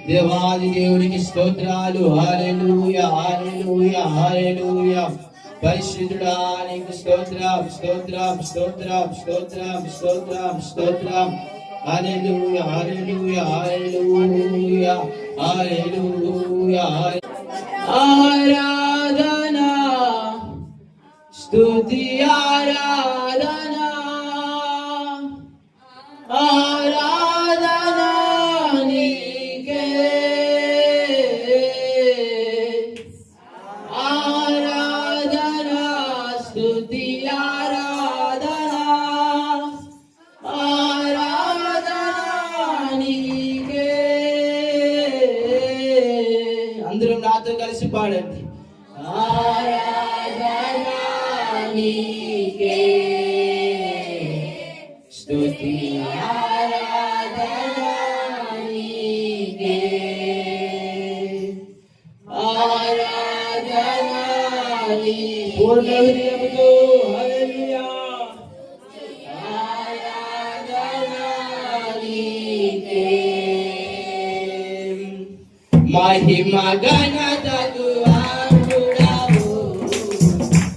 దేవాది దేవునికి స్తోత్రాలు. హల్లెలూయా హల్లెలూయా హల్లెలూయా. పరిశుద్ధుడా నీకు స్తోత్రం స్తోత్రం స్తోత్రం స్తోత్రం స్తోత్రం స్తోత్రం. హల్లెలూయా హల్లెలూయా హల్లెలూయా హల్లెలూయా. ఆరాధన స్తుతి ఆరాధన ఆరాధన నీకే ఆరాధన స్తుతి ఆరాధన ఆరాధన నీకే. అందరూ నాతో కలిసి పాడండి. ఆరాధన నీకే స్తుతి ఆరాధన నీకే ఆరాధన నీకే. పూర్ణ హృదయముతో హల్లెలూయా ఆరాధన నీకే. మహిమ ఘనతకు అర్హుడవు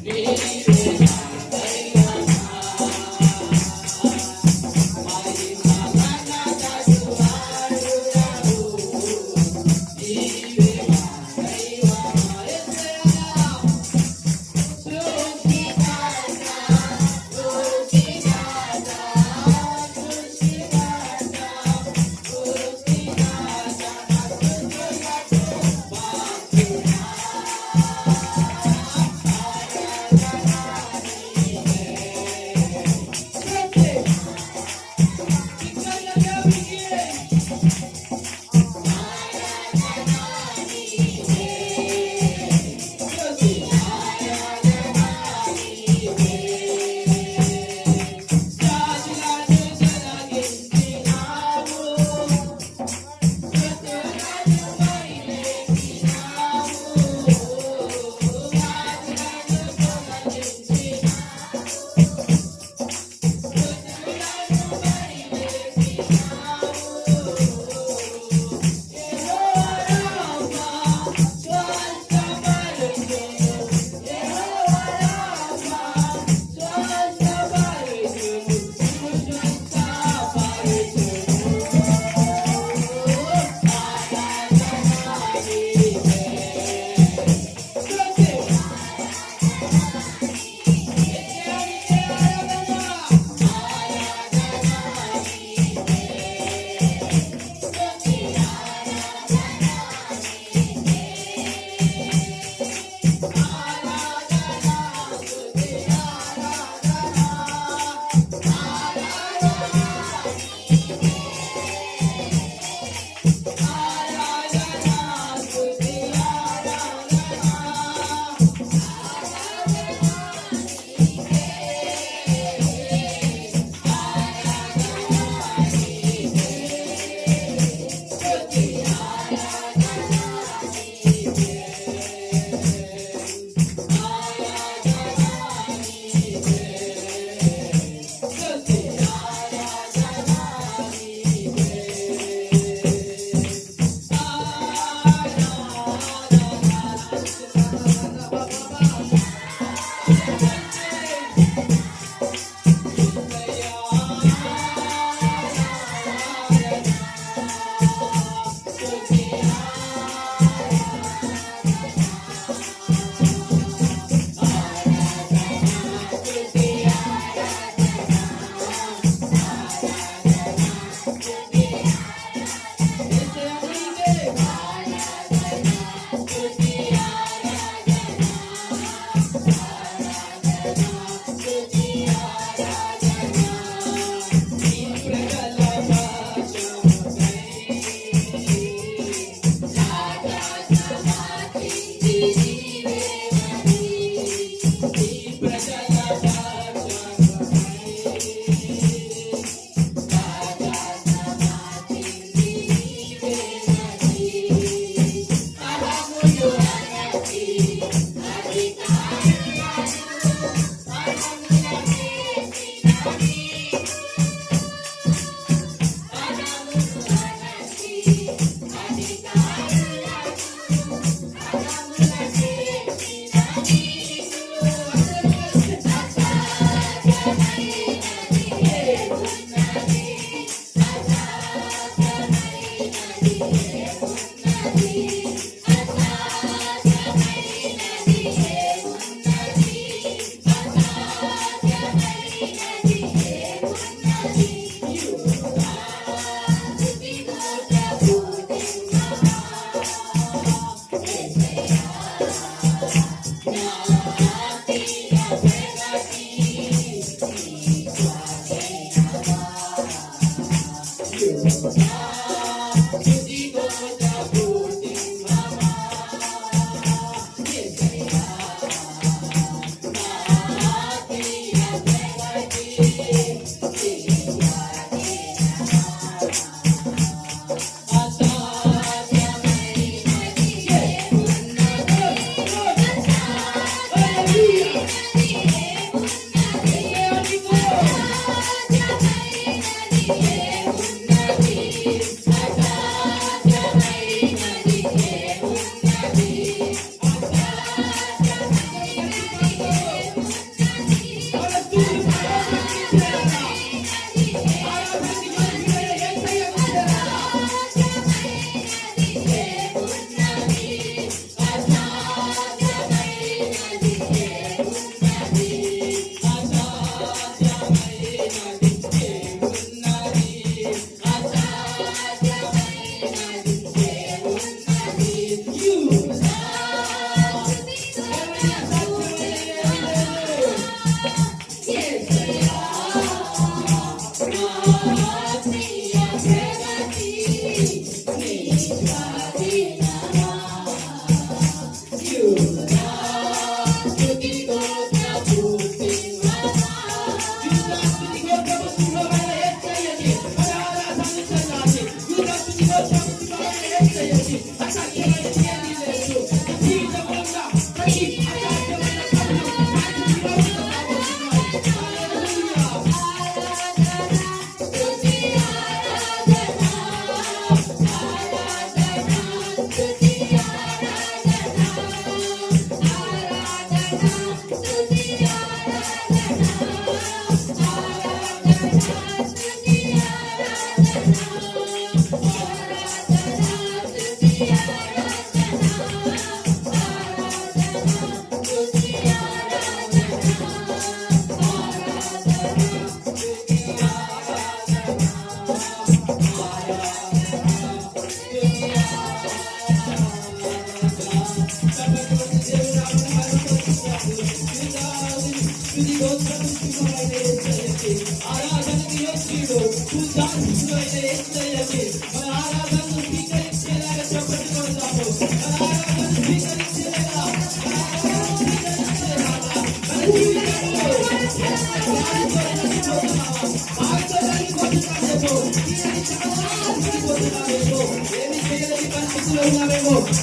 నీవే.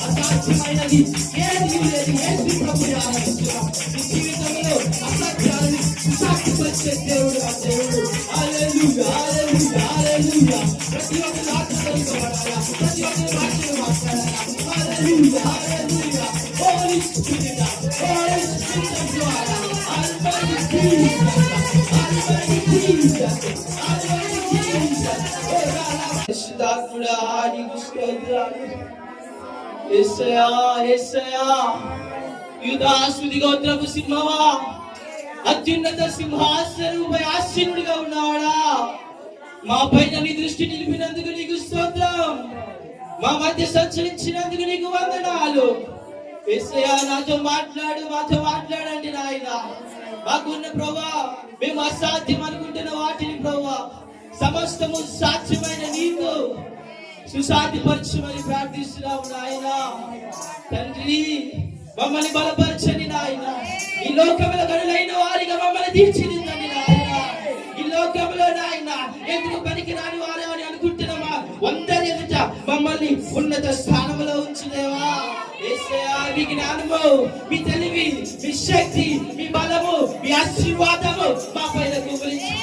అసాధ్యమైనది ఏది లేదు. యేసు ప్రభుని ఆరాధిస్తున్నాం. ఈ జీవితంలో అసాధ్యాన్ని సాక్షిపరిచే దేవుడు ఆ దేవుడు. హల్లెలూయా, హల్లెలూయా, హల్లెలూయా. ప్రతి ఒక్కరు ఆశీర్వదించబడాలా, ప్రతి ఒక్కరు భాషలు మాట్లాడాలా. హల్లెలూయా, హల్లెలూయా. Holy Spirit, Holy Spirit of God, Almighty Jesus, Almighty Jesus, Almighty Jesus. పరిశుద్ధాత్ముడా నీకు స్తోత్రాలు. యేసయ్యా, యేసయ్యా, యూదా సుది గోత్రపు సింహమా, అత్యున్నత సింహాసనముపై ఆసీనుడిగా ఉన్నవాడా, మా పైన నీ దృష్టి నిలిపినందుకు నీకు స్తోత్రం. మా మధ్య సంచరించినందుకు నీకు వందనాలు. యేసయ్యా, నాతో మాట్లాడు, మాతో మాట్లాడండి నాయన. మాకున్న ప్రభువా, మేము అసాధ్యం అనుకుంటున్న వాటిని ప్రభువా సమస్తము సాధ్యమైన నీకు సుసాధ్యపరచమని ప్రార్థిస్తున్నాము నాయన. తండ్రి, మమ్మల్ని బలపరచండి నాయన. ఈ లోకంలో గనులైన వారిగా మమ్మల్ని తీర్చిదిద్దండి నాయన. ఈ లోకంలో నాయన ఎందుకు పనికి రాని వారే అని అనుకుంటున్నామా, అందరి ఎదుట మమ్మల్ని ఉన్నత స్థానంలో ఉంచుదేవా. యేసయ్యా, మీ జ్ఞానము, మీ తెలివి, మీ శక్తి, మీ బలము, మీ ఆశీర్వాదము మా పైన కుమరించి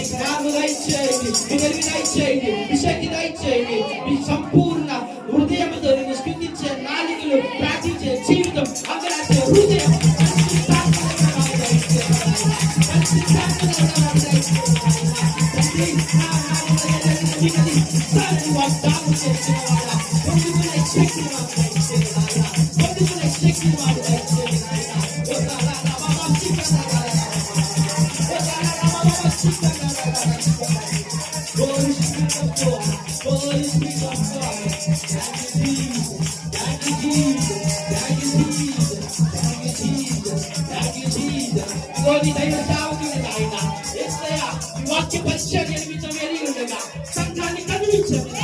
జ్ఞానం దయచేయండి, మీ తెలివి దయచేయండి, మీ శక్తి దయచేయండి. మీ సంపూర్ణ హృదయంతో నిన్ను స్తుతించే నాలుకలు ప్రార్థించే జీవితం అంగలాచే హృదయం వాక్య పరిచయం నిమిత్తం వెళ్ళి ఉండగా సంఘాన్ని కదిలించండి,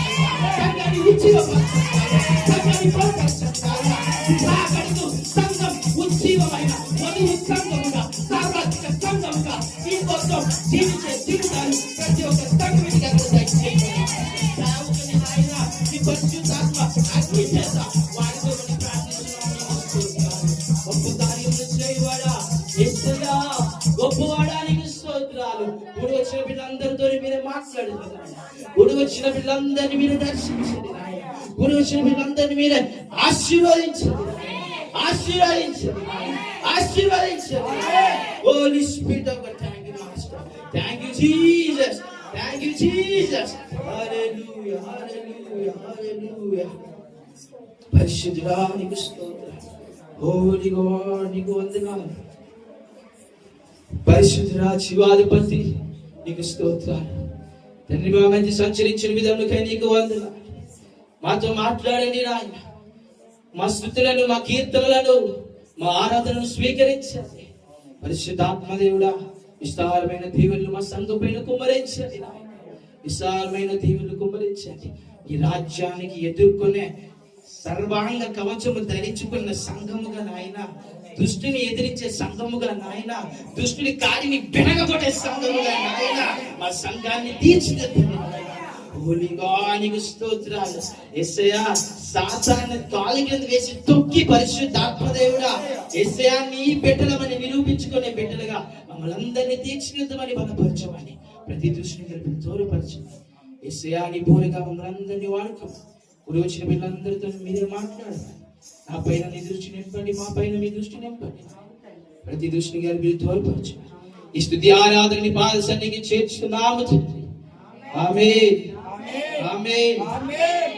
సంఘాన్ని సంఘాన్ని సంఘం ఉజ్జీవమైన మధువు సంఘముగా సార్వత్రిక సంఘముగా ఈ కోసం జీవించే జీవితాలు ప్రతి ఒక్క సంఘం పరిశుద్ధాత్మ అగ్ని చేత వారితో గొప్ప కార్యములు చేయవాడా యేసయ్యా, గొప్పవాడానికి స్తోత్రాలు. గుడి వచ్చిన పిల్లలందరితో మీరే మాట్లాడుతున్నారు, గుడి వచ్చిన పిల్లలందరినీ మీరే దర్శించండి, గుడి వచ్చిన పిల్లలందరినీ మీరే ఆశీర్వదించండి, ఆశీర్వదించండి, ఆశీర్వదించండి. Holy Spirit of God, thank you master, thank you Jesus, thank you Jesus. హల్లెలూయా, హల్లెలూయా, హల్లెలూయా. పరిశుద్ధుడా నీకు స్తోత్రం, హోలీ గాడ్ నీకు వందనాలు. పరిశుద్ధుడా జీవాధిపతి నీకు స్తోత్రాలు. తండ్రి, మా మధ్య సంచరించిన విధములకై నీకు వందనాలు. మాతో మాట్లాడండి నాయన, మా స్తుతులను, మా కీర్తనలను, మా ఆరాధనను స్వీకరించండి. పరిశుద్ధాత్మదేవుడా, విస్తారమైన దీవెనలు మా సంఘం పైన కుమ్మరించండి నాయన, విస్తారమైన దీవెనలు కుమ్మరించండి. ఈ రాజ్యానికి ఎదుర్కొనే సర్వాంగ కవచము ధరించుకున్న సంఘముగా నాయన, దుష్టుని ఎదిరించే సంఘముగా నాయన, దుష్టుని కాడిని బెనగొట్టే సంఘముగా నాయన, మా సంఘాన్ని తీర్చిదిద్దండి. నీకు స్తోత్రాలు. యేసయ్యా, సాతాను కాలి కింద వేసి తొక్కి పరిశుద్ధాత్మదేవుడా యేసయ్యా నీ బిడ్డలమని నిరూపించుకునే బిడ్డలుగా మమ్మల్ని అందరినీ తీర్చిదిద్దమని బలపరచమని, ప్రతి దృష్టిని కలిపి దూరపరచమని యేసయ్యా నీ బోరగా మమ్మల్ని అందరినీ వాడుకోమని. గుడి వచ్చిన పిల్లలందరితో మీరే మాట్లాడాలి. నా పైన నీ దృష్టి నింపండి, మా పైన మీ దృష్టి నింపండి, ప్రతి దృష్టిని గారి మీరు తోడ్పరచండి. ఈ స్తుతి ఆరాధనని పాద సన్నిధికి చేర్చుతున్నాము తండ్రి. ఆమేన్, ఆమేన్, ఆమేన్.